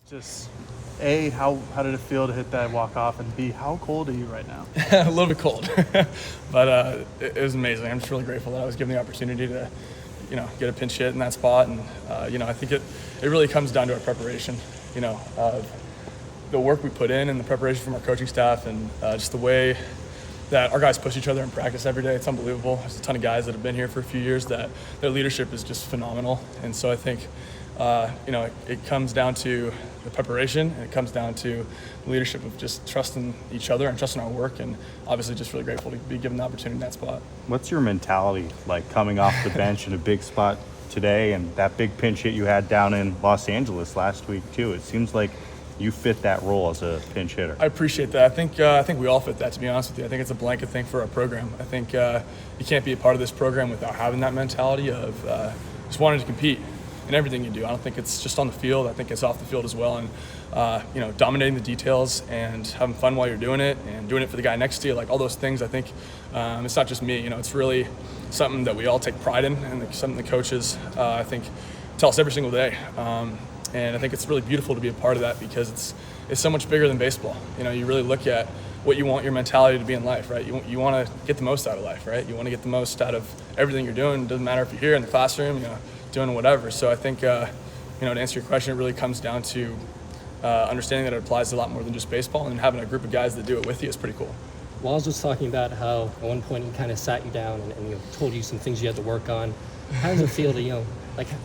Just A, how did it feel to hit that walk-off? And B, how cold are you right now? A little bit cold, but it was amazing. I'm just really grateful that I was given the opportunity to, get a pinch hit in that spot. And, I think it really comes down to our preparation, the work we put in and the preparation from our coaching staff and just the way that our guys push each other in practice every day. It's unbelievable. There's a ton of guys that have been here for a few years that their leadership is just phenomenal. And so I think, it comes down to the preparation, and it comes down to the leadership of just trusting each other and trusting our work, and obviously just really grateful to be given the opportunity in that spot. What's your mentality like coming off the bench in a big spot today and that big pinch hit you had down in Los Angeles last week too? It seems like you fit that role as a pinch hitter. I appreciate that. I think we all fit that, to be honest with you. I think it's a blanket thing for our program. I think you can't be a part of this program without having that mentality of just wanting to compete in everything you do. I don't think it's just on the field. I think it's off the field as well. And, dominating the details and having fun while you're doing it and doing it for the guy next to you, like all those things, I think it's not just me. It's really something that we all take pride in, and something the coaches, I think, tell us every single day. And I think it's really beautiful to be a part of that because it's so much bigger than baseball. You really look at what you want your mentality to be in life, right? You want to get the most out of life, right? You want to get the most out of everything you're doing. It doesn't matter if you're here in the classroom, doing whatever. So I think, to answer your question, it really comes down to understanding that it applies to a lot more than just baseball, and having a group of guys that do it with you is pretty cool. Waz was talking about how at one point he kind of sat you down and told you some things you had to work on. How does it feel to,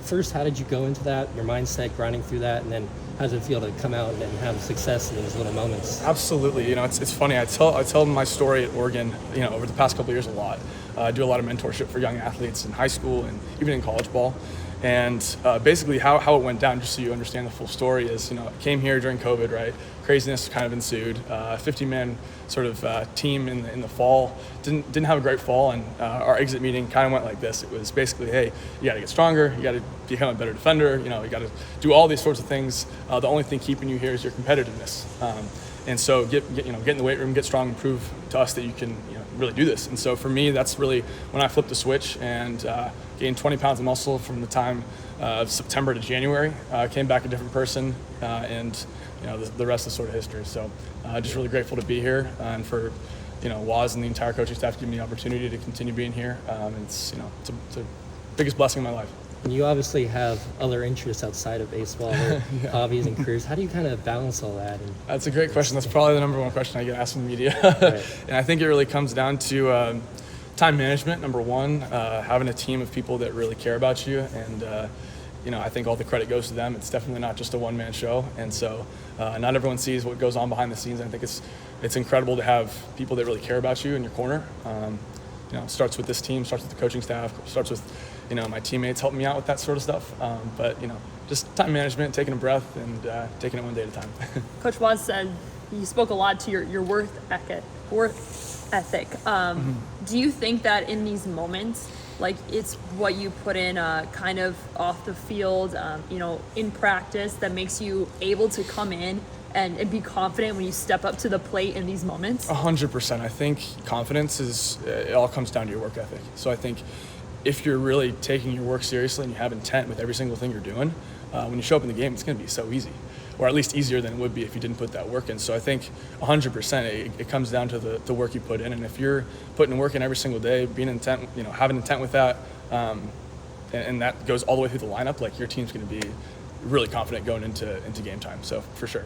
first, how did you go into that, your mindset, grinding through that, and then how does it feel to come out and have success in those little moments? Absolutely. It's funny. I tell my story at Oregon, over the past couple of years a lot. I do a lot of mentorship for young athletes in high school and even in college ball. And basically how it went down, just so you understand the full story, is, I came here during COVID, right? Craziness kind of ensued. 50-man sort of team in the fall. Didn't have a great fall, and our exit meeting kind of went like this. It was basically, hey, you got to get stronger, you got to become a better defender, you got to do all these sorts of things. The only thing keeping you here is your competitiveness. And so get in the weight room, get strong, and prove to us that you can really do this. And so for me, that's really when I flipped the switch and gained 20 pounds of muscle from the time of September to January. Came back a different person, and the rest is sort of history. So just really grateful to be here, and for Waz and the entire coaching staff giving me the opportunity to continue being here. It's the biggest blessing in my life. And you obviously have other interests outside of baseball, or hobbies and careers. How do you kind of balance all that? That's a great question. That's probably the number one question I get asked in the media. Right. And I think it really comes down to time management, number one, having a team of people that really care about you. And, I think all the credit goes to them. It's definitely not just a one-man show. And so not everyone sees what goes on behind the scenes. And I think it's incredible to have people that really care about you in your corner. It starts with this team, starts with the coaching staff, starts with my teammates helping me out with that sort of stuff. But just time management, taking a breath, and taking it one day at a time. Coach Waz said you spoke a lot to your work ethic. Do you think that in these moments, like it's what you put in kind of off the field, in practice, that makes you able to come in and be confident when you step up to the plate in these moments? 100%. I think confidence it all comes down to your work ethic. So I think if you're really taking your work seriously and you have intent with every single thing you're doing, when you show up in the game, it's going to be so easy, or at least easier than it would be if you didn't put that work in. So I think 100% it comes down to the work you put in. And if you're putting work in every single day, being intent, having intent with that, and that goes all the way through the lineup, like your team's going to be really confident going into game time. So for sure.